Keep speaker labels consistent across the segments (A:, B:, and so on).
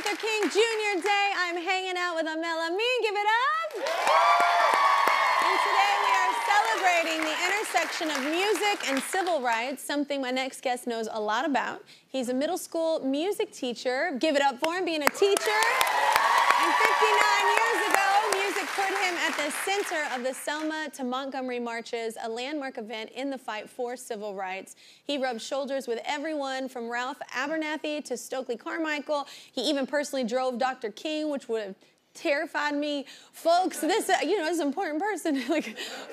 A: Luther King Jr. Day. I'm hanging out with Amela Mean. Give it up. And today we are celebrating the intersection of music and civil rights, something my next guest knows a lot about. He's a middle school music teacher. Give it up for him, being a teacher. And 59 years ago, music put him at the center of the Selma to Montgomery marches, a landmark event in the fight for civil rights. He rubbed shoulders with everyone from Ralph Abernathy to Stokely Carmichael. He even personally drove Dr. King, which would have terrified me. Folks, this, this is an important person.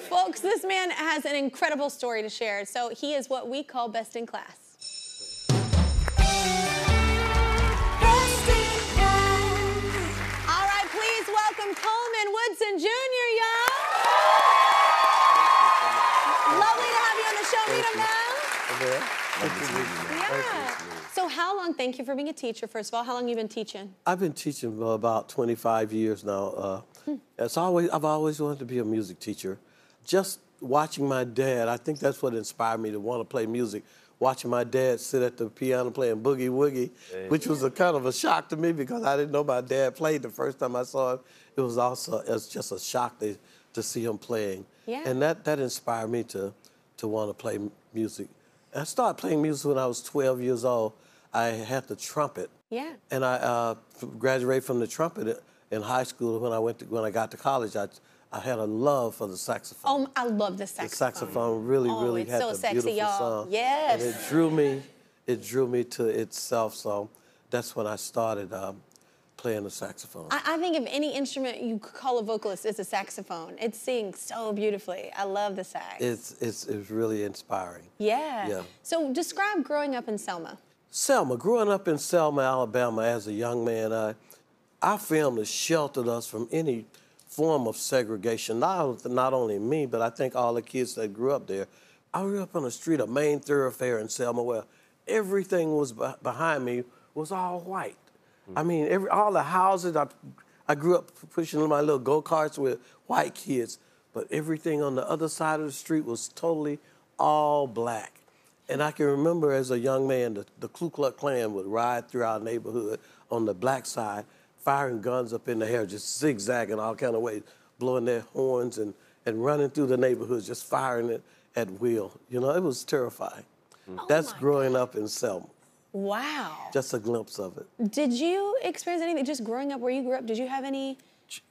A: Folks, this man has an incredible story to share. So he is what we call best in class. Coleman Woodson Jr., y'all. Lovely to have you on the show. Meet him now. Yeah. So how long, thank you for being a teacher, first of all. How long have you been teaching?
B: I've been teaching about 25 years now. I've always wanted to be a music teacher. Just watching my dad, I think that's what inspired me to want to play music. Watching my dad sit at the piano playing Boogie Woogie, which was a kind of a shock to me because I didn't know my dad played the first time I saw him. It was just a shock to see him playing.
A: Yeah.
B: And that inspired me to want to play music. I started playing music when I was 12 years old. I had the trumpet.
A: Yeah.
B: And I graduated from the trumpet in high school. When I got to college, I had a love for the saxophone.
A: Oh, I love the saxophone.
B: The saxophone really had
A: so
B: the
A: sexy,
B: beautiful
A: y'all.
B: sound.
A: Yes.
B: And it drew me to itself. So that's when I started playing the saxophone.
A: I think if any instrument you could call a vocalist, it's a saxophone. It sings so beautifully. I love the sax.
B: It's really inspiring.
A: Yeah. So describe growing up in Selma.
B: Growing up in Selma, Alabama as a young man, our family sheltered us from any form of segregation. Not only me, but I think all the kids that grew up there. I grew up on the street, a main thoroughfare in Selma, where everything was behind me was all white. I mean, all the houses, I grew up pushing my little go-karts with white kids, but everything on the other side of the street was totally all black. And I can remember as a young man, the Ku Klux Klan would ride through our neighborhood on the black side, firing guns up in the air, just zigzagging all kind of ways, blowing their horns and running through the neighborhoods, just firing it at will. You know, it was terrifying. That's growing up in Selma.
A: Wow.
B: Just a glimpse of it.
A: Did you experience anything just growing up where you grew up? Did you have any?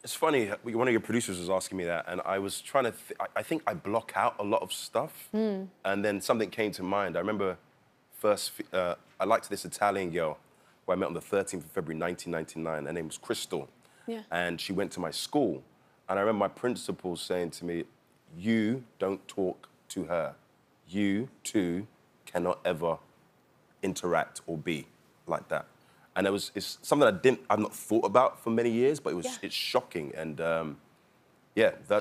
C: It's funny, one of your producers was asking me that, and I was trying to, I think I block out a lot of stuff, and then something came to mind. I remember first, I liked this Italian girl who I met on the 13th of February, 1999. Her name was Crystal, and she went to my school. And I remember my principal saying to me, you don't talk to her. You two cannot ever interact or be like that. And it's something I've not thought about for many years, but it's shocking. And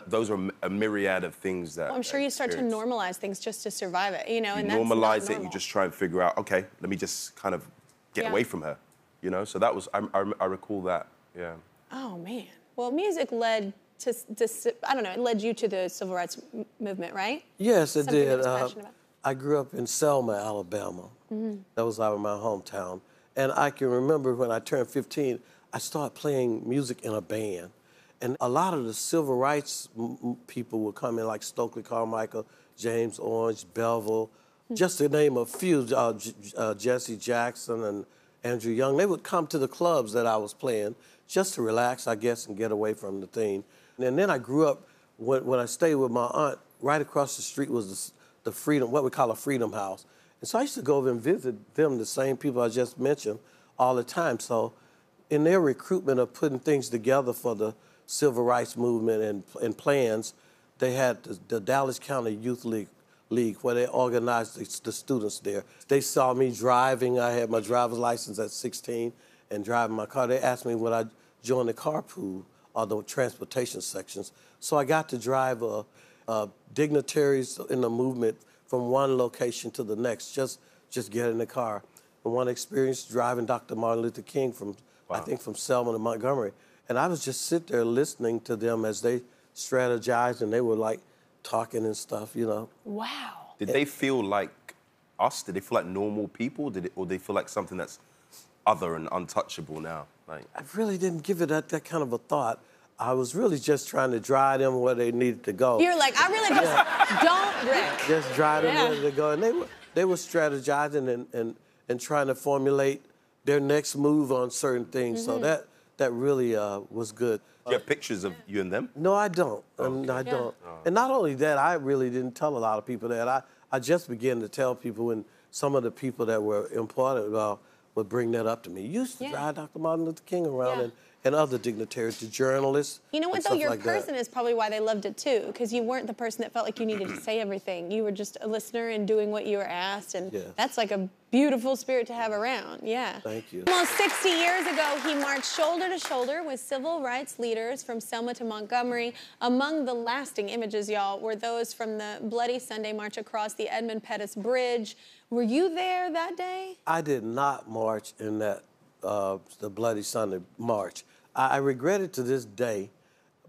C: those are a myriad of things that
A: I'm sure you start to normalize things just to survive it, and
C: you
A: that's
C: normalize it, you just try and figure out, okay, let me just kind of get away from her, So that was, I recall that,
A: Oh, man. Well, music led to, I don't know, it led you to the civil rights movement, right?
B: Yes, it did.
A: Something you was passionate about.
B: I grew up in Selma, Alabama. That was out of my hometown. And I can remember when I turned 15, I started playing music in a band. And a lot of the civil rights people would come in, like Stokely Carmichael, James Orange, Belleville, just to name a few, Jesse Jackson and Andrew Young. They would come to the clubs that I was playing just to relax, I guess, and get away from the thing. And then I grew up, when I stayed with my aunt, right across the street was the Freedom, what we call a Freedom House. And so I used to go over and visit them, the same people I just mentioned, all the time. So in their recruitment of putting things together for the civil rights movement and plans, they had the Dallas County Youth League where they organized the students there. They saw me driving. I had my driver's license at 16 and driving my car. They asked me would I join the carpool or the transportation sections. So I got to drive dignitaries in the movement from one location to the next, just get in the car. And one experience driving Dr. Martin Luther King from, I think from Selma to Montgomery. And I was just sit there listening to them as they strategized and they were like talking and stuff,
A: Wow.
C: Did they feel like us? Did they feel like normal people? Or did they feel like something that's other and untouchable now? Like,
B: I really didn't give it that kind of a thought. I was really just trying to drive them where they needed to go.
A: You're like, I really just don't Rick.
B: Just drive them where they go. And they were strategizing and trying to formulate their next move on certain things. So that really was good.
C: do you have pictures of you and them?
B: No, I don't. I don't. And not only that, I really didn't tell a lot of people that. I just began to tell people when some of the people that were important would bring that up to me. You used to drive Dr. Martin Luther King around and other dignitaries, the journalists.
A: You know what, though? Your person is probably why they loved it, too, because you weren't the person that felt like you needed to say everything. You were just a listener and doing what you were asked, and that's like a beautiful spirit to have around,
B: Thank you.
A: Almost 60 years ago, he marched shoulder to shoulder with civil rights leaders from Selma to Montgomery. Among the lasting images, y'all, were those from the Bloody Sunday March across the Edmund Pettus Bridge. Were you there that day?
B: I did not march in that, the Bloody Sunday March. I regret it to this day,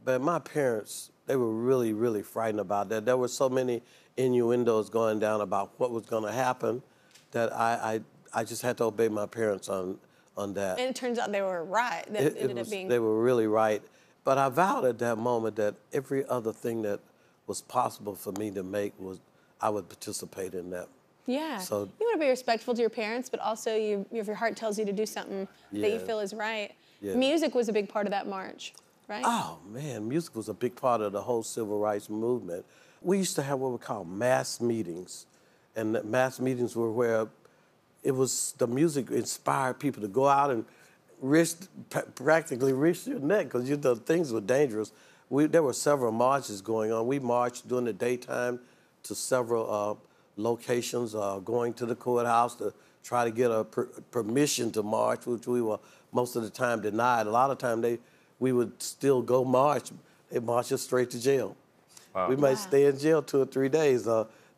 B: but my parents, they were really, really frightened about that. There were so many innuendos going down about what was going to happen that I just had to obey my parents on that.
A: And it turns out they were right. That ended up being...
B: They were really right. But I vowed at that moment that every other thing that was possible for me to make I would participate in that.
A: Yeah.
B: So,
A: you want to be respectful to your parents, but also if your heart tells you to do something that you feel is right.
B: Yeah.
A: Music was a big part of that march, right?
B: Oh, man, music was a big part of the whole civil rights movement. We used to have what we call mass meetings, and the mass meetings were where the music inspired people to go out and practically risk your neck because things were dangerous. There were several marches going on. We marched during the daytime to several locations, going to the courthouse to try to get a permission to march, which we were most of the time denied. A lot of time we would still go march. They march us straight to jail. Wow. We might stay in jail 2 or 3 days.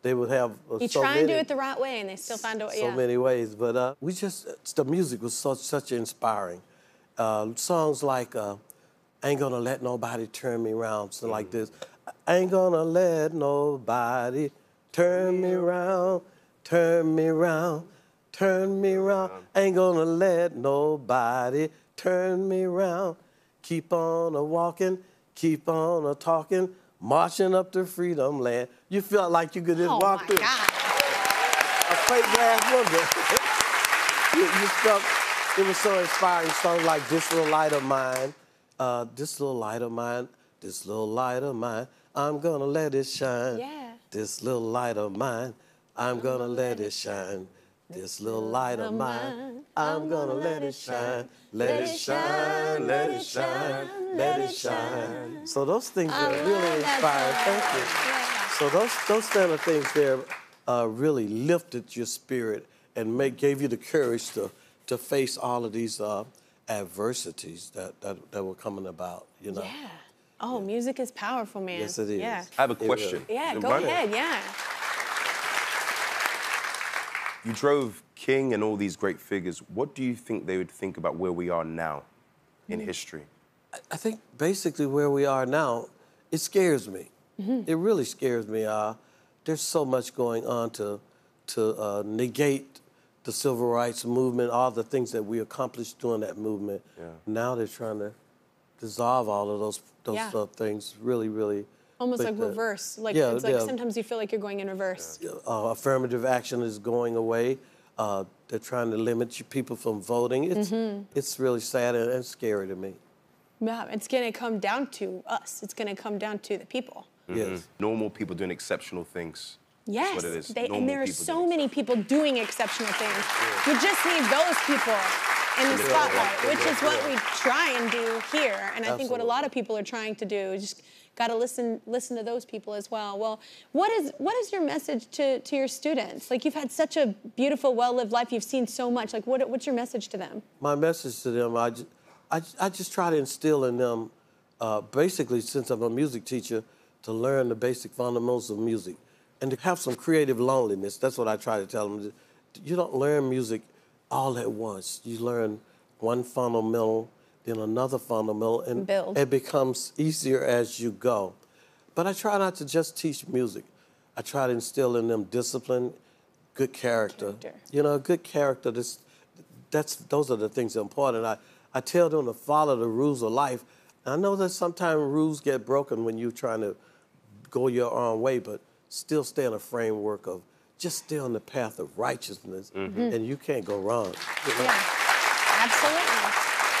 B: They would have
A: you try and do it the right way, and they still find a way.
B: So many ways, but the music was such inspiring. Songs like "Ain't Gonna Let Nobody Turn Me Around," so like this. Ain't gonna let nobody turn me around, turn me around, turn me around. Ain't gonna let nobody turn me around. Keep on a-walking, keep on a-talking, marching up to freedom land. You felt like you could just walk through a fake glass window. you felt it was so inspiring. Songs like "This Little Light of Mine," "This Little Light of Mine," "This Little Light of Mine, I'm gonna let it shine."
A: Yeah.
B: This little light of mine, I'm gonna let it shine. This little light of mine, I'm gonna let it shine. Let it shine, let it shine, let it shine. So those things are really inspiring. Thank you. So those kind of things there really lifted your spirit and gave you the courage to face all of these adversities that were coming about, you know.
A: Yeah. Oh, music is powerful, man.
B: Yes, it is.
A: Yeah.
C: I have a question.
A: Yeah, go ahead,
C: You drove King and all these great figures. What do you think they would think about where we are now in history?
B: I think basically where we are now, it scares me. It really scares me. There's so much going on to negate the civil rights movement, all the things that we accomplished during that movement. Yeah. Now they're trying to dissolve all of those things. Really, really.
A: Almost like reverse. Like it's like sometimes you feel like you're going in reverse.
B: Affirmative action is going away. They're trying to limit people from voting. It's really sad and scary to me.
A: Yeah, it's going to come down to us. It's going to come down to the people.
B: Yes.
C: Normal people doing exceptional things.
A: Yes,
C: That's what it is.
A: And there are so many people doing exceptional things. We just need those people in the spotlight, which is what we try and do here. And I think what a lot of people are trying to do is just got to listen to those people as well. Well, what is your message to your students? Like, you've had such a beautiful, well-lived life. You've seen so much. Like, what's your message to them? My
B: message to them, I just try to instill in them, basically, since I'm a music teacher, to learn the basic fundamentals of music and to have some creative loneliness. That's what I try to tell them. You don't learn music all at once. You learn one fundamental, then another fundamental, and it becomes easier as you go. But I try not to just teach music. I try to instill in them discipline, good character. You know, good character. those are the things that are important. I tell them to follow the rules of life. I know that sometimes rules get broken when you're trying to go your own way, but still stay in a framework of just stay on the path of righteousness, and you can't go wrong.
A: Yeah, absolutely.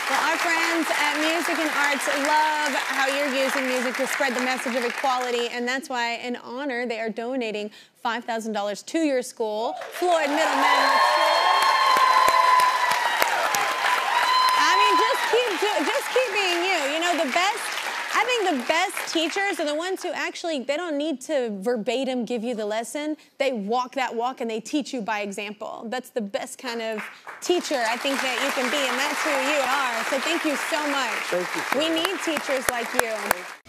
A: Well, our friends at Music and Arts love how you're using music to spread the message of equality, and that's why, in honor, they are donating $5,000 to your school, Floyd Middleman School. Just keep being you. You know, I think the best teachers are the ones who actually, they don't need to verbatim give you the lesson. They walk that walk and they teach you by example. That's the best kind of teacher I think that you can be, and that's who you are. So thank you so much.
B: Thank you.
A: We need teachers like you.